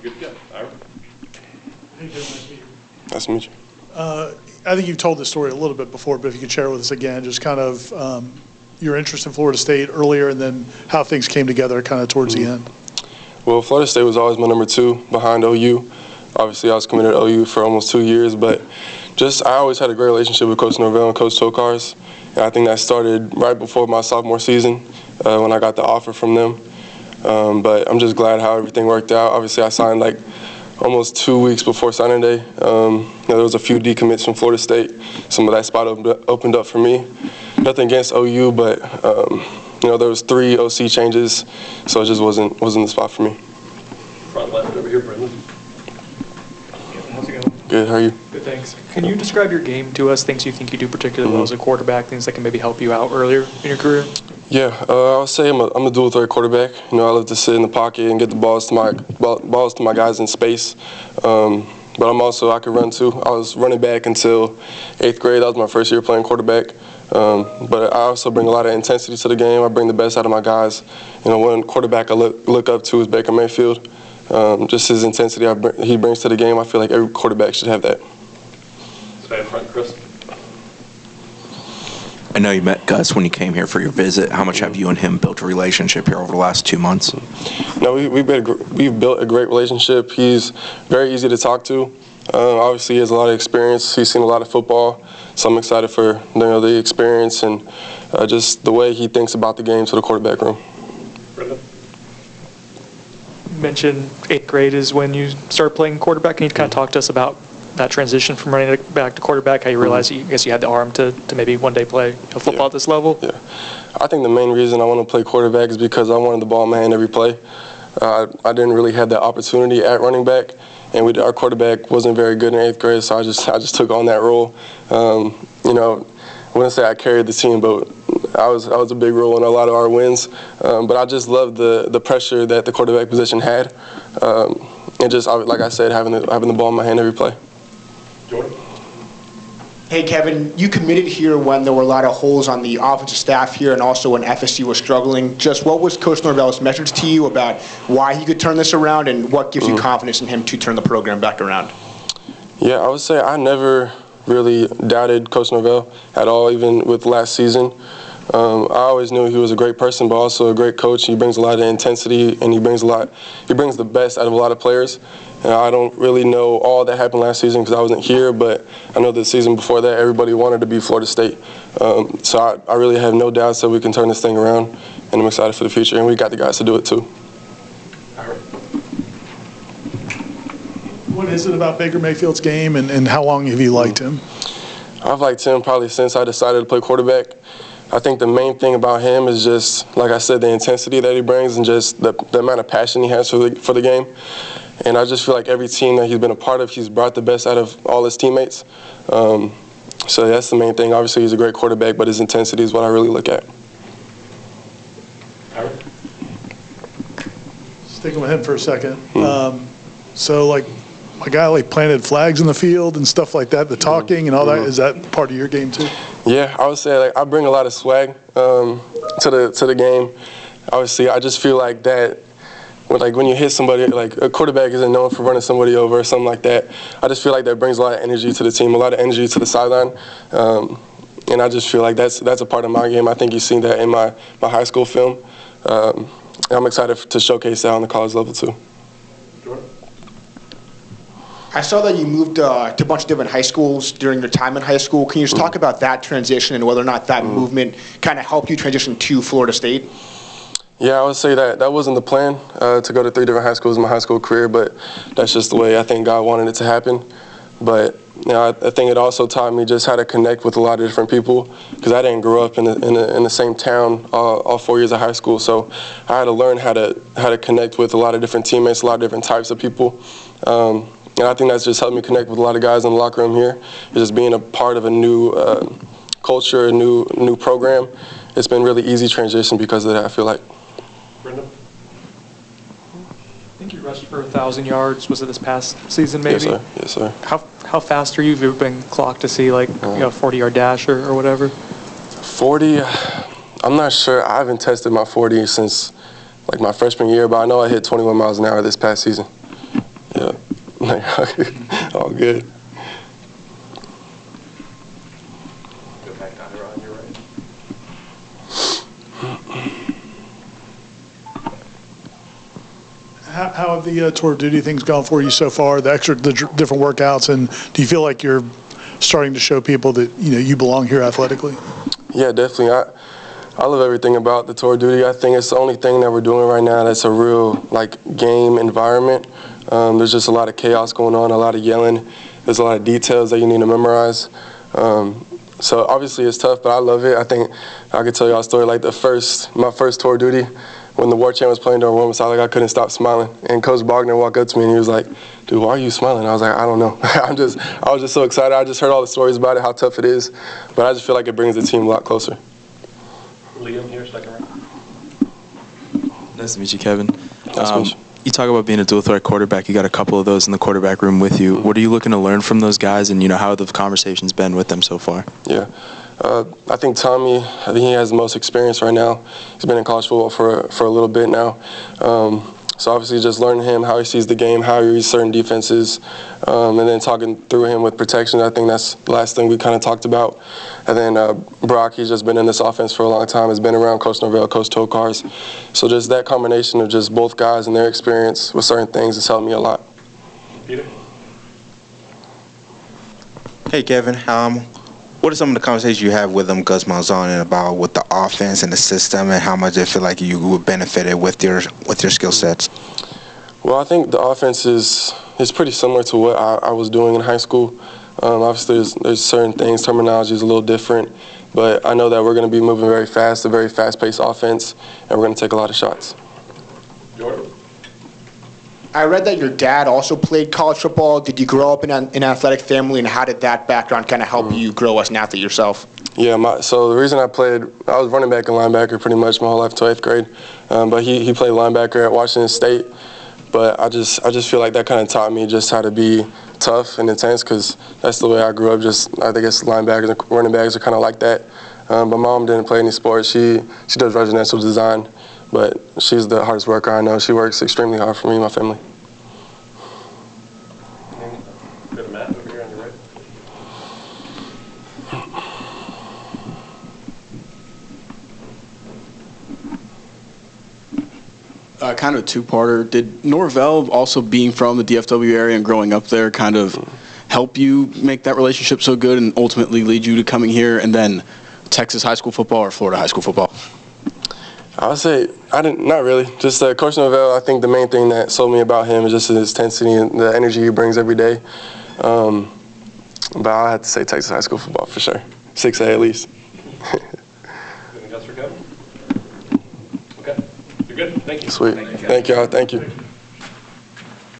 Good to go. Ira? Nice to meet you. I think you've told this story a little bit before, but if you could share it with us again, just kind of your interest in Florida State earlier and then how things came together kind of towards the end. Well, Florida State was always my number 2 behind OU. Obviously, I was committed to OU for almost 2 years, but I always had a great relationship with Coach Norvell and Coach Tokars, and I think that started right before my sophomore season when I got the offer from them. But I'm just glad how everything worked out. Obviously, I signed like almost 2 weeks before signing day. There was a few decommits from Florida State. Some of that spot opened up for me. Nothing against OU, but there was 3 OC changes, so it just wasn't the spot for me. Front left over here, Brendan. How's it going? Good, how are you? Good, thanks. Can you describe your game to us, things you think you do particularly well as a quarterback, things that can maybe help you out earlier in your career? Yeah, I'll say I'm a dual threat quarterback. I love to sit in the pocket and get the balls to my guys in space. But I can run too. I was running back until 8th grade. That was my first year playing quarterback. But I also bring a lot of intensity to the game. I bring the best out of my guys. One quarterback I look up to is Baker Mayfield. Just his intensity he brings to the game. I feel like every quarterback should have that. Stay in front, Chris. I know you met Gus when you came here for your visit. How much have you and him built a relationship here over the last 2 months? No, we've built a great relationship. He's very easy to talk to. Obviously, he has a lot of experience. He's seen a lot of football, so I'm excited for the experience and just the way he thinks about the game to the quarterback room. Brendan? You mentioned 8th grade is when you started playing quarterback. Can you kind of talk to us about that transition from running back to quarterback, how you realized you had the arm to maybe one day play football at this level? Yeah. I think the main reason I want to play quarterback is because I wanted the ball in my hand every play. I didn't really have that opportunity at running back, and our quarterback wasn't very good in 8th grade, so I just took on that role. I wouldn't say I carried the team, but I was a big role in a lot of our wins. But I just loved the pressure that the quarterback position had, and just like I said, having the ball in my hand every play. Jordan? Hey, Kevin, you committed here when there were a lot of holes on the offensive staff here and also when FSU was struggling. Just what was Coach Norvell's message to you about why he could turn this around and what gives you confidence in him to turn the program back around? Yeah, I would say I never really doubted Coach Norvell at all, even with last season. I always knew he was a great person, but also a great coach. He brings a lot of intensity, and he brings the best out of a lot of players. And I don't really know all that happened last season because I wasn't here, but I know the season before that, everybody wanted to be Florida State. So I really have no doubts that we can turn this thing around, and I'm excited for the future, and we got the guys to do it too. What is it about Baker Mayfield's game, and how long have you liked him? I've liked him probably since I decided to play quarterback. I think the main thing about him is just, like I said, the intensity that he brings and just the amount of passion he has for the game. And I just feel like every team that he's been a part of, he's brought the best out of all his teammates. So that's the main thing. Obviously, he's a great quarterback, but his intensity is what I really look at. Sticking with him for a second. So, like, a guy planted flags in the field and stuff like that, the talking and all that, is that part of your game too? Yeah, I would say I bring a lot of swag to the game. Obviously, I just feel like that when you hit somebody, like a quarterback isn't known for running somebody over or something like that. I just feel like that brings a lot of energy to the team, a lot of energy to the sideline. And I just feel like that's a part of my game. I think you've seen that in my high school film. And I'm excited to showcase that on the college level too. I saw that you moved to a bunch of different high schools during your time in high school. Can you just talk about that transition and whether or not that movement kind of helped you transition to Florida State? Yeah, I would say that wasn't the plan, to go to 3 different high schools in my high school career, but that's just the way I think God wanted it to happen. But I think it also taught me just how to connect with a lot of different people because I didn't grow up in the same town all 4 years of high school. So I had to learn how to connect with a lot of different teammates, a lot of different types of people. And I think that's just helped me connect with a lot of guys in the locker room here. Just being a part of a new culture, a new program, it's been really easy transition because of that, I feel like. Brendan? I think you rushed for 1,000 yards. Was it this past season, maybe? Yes, sir. How fast are you? Have you ever been clocked to see like a 40-yard dash or whatever? 40, I'm not sure. I haven't tested my 40 since like my freshman year, but I know I hit 21 miles an hour this past season. Yeah. All good. Go back down around your right. How have the tour of duty things gone for you so far? The different workouts, and do you feel like you're starting to show people that you belong here athletically? Yeah, definitely. I love everything about the tour of duty. I think it's the only thing that we're doing right now that's a real game environment. There's just a lot of chaos going on, a lot of yelling. There's a lot of details that you need to memorize. So obviously it's tough, but I love it. I think I could tell y'all a story like my first tour of duty. When the Warchant was playing during warm-ups, I couldn't stop smiling. And Coach Bogner walked up to me and he was like, "Dude, why are you smiling?" I was like, "I don't know." I was just so excited. I just heard all the stories about it, how tough it is. But I just feel like it brings the team a lot closer. Liam here, second row. Nice to meet you, Kevin. Nice to meet you. You talk about being a dual threat quarterback. You got a couple of those in the quarterback room with you. What are you looking to learn from those guys, and how have the conversations been with them so far? Yeah. I think Tommy, he has the most experience right now. He's been in college football for a little bit now. So obviously just learning him, how he sees the game, how he reads certain defenses, and then talking through him with protection. I think that's the last thing we kind of talked about. And then Brock, he's just been in this offense for a long time, has been around Coach Norvell, Coach Tokars. So just that combination of just both guys and their experience with certain things has helped me a lot. Peter? Hey, Kevin. What are some of the conversations you have with Gus Malzahn about with the offense and the system, and how much they feel like you would benefit with your skill sets? Well, I think the offense is pretty similar to what I was doing in high school. Obviously, there's certain things, terminology is a little different, but I know that we're going to be moving very fast, a very fast-paced offense, and we're going to take a lot of shots. Jordan? I read that your dad also played college football. Did you grow up in an athletic family, and how did that background kind of help you grow as an athlete yourself? Yeah, so the reason I was running back and linebacker pretty much my whole life until 8th grade. But he played linebacker at Washington State. But I just feel like that kind of taught me just how to be tough and intense, because that's the way I grew up. I think it's linebackers and running backs are kind of like that. But Mom didn't play any sports. She does residential design. But she's the hardest worker I know. She works extremely hard for me and my family. Go to Matt over here on your right. Kind of a two-parter. Did Norvell, also being from the DFW area and growing up there, kind of help you make that relationship so good and ultimately lead you to coming here? And then Texas high school football or Florida high school football? I would say not really. Just Coach Norvell, I think the main thing that sold me about him is just his intensity and the energy he brings every day. But I have to say Texas high school football for sure. 6A at least. Anything else for Kevin? Okay. You're good. Thank you. Sweet. Thank y'all. Thank you.